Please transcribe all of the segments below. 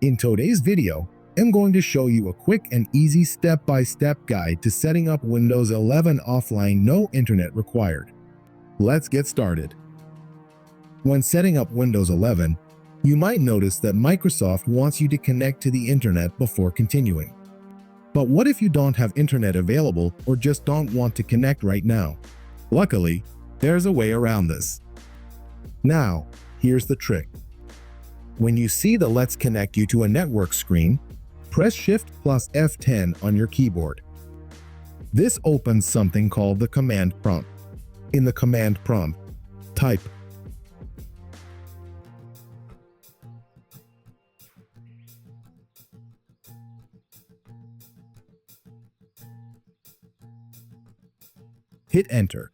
In today's video, I'm going to show you a quick and easy step-by-step guide to setting up Windows 11 offline, no internet required. Let's get started. When setting up Windows 11, you might notice that Microsoft wants you to connect to the internet before continuing. But what if you don't have internet available or just don't want to connect right now? Luckily, there's a way around this. Now, here's the trick. When you see the Let's Connect You to a Network screen, press Shift plus F10 on your keyboard. This opens something called the command prompt. In the command prompt, type hit Enter.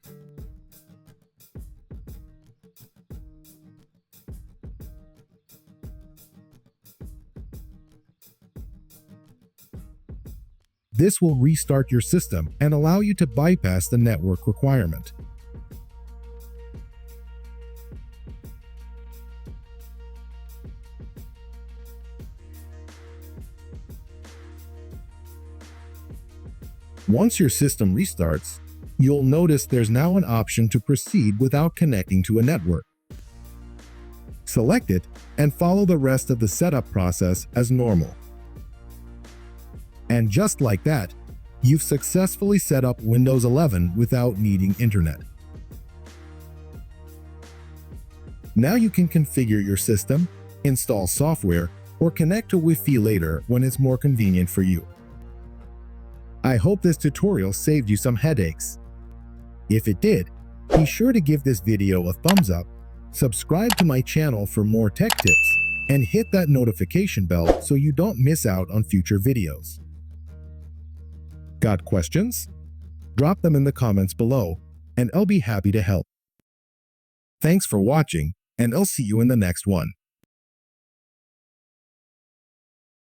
This will restart your system and allow you to bypass the network requirement. Once your system restarts, you'll notice there's now an option to proceed without connecting to a network. Select it and follow the rest of the setup process as normal. And just like that, you've successfully set up Windows 11 without needing internet. Now you can configure your system, install software, or connect to Wi-Fi later when it's more convenient for you. I hope this tutorial saved you some headaches. If it did, be sure to give this video a thumbs up, subscribe to my channel for more tech tips, and hit that notification bell so you don't miss out on future videos. Got questions? Drop them in the comments below, and I'll be happy to help. Thanks for watching, and I'll see you in the next one.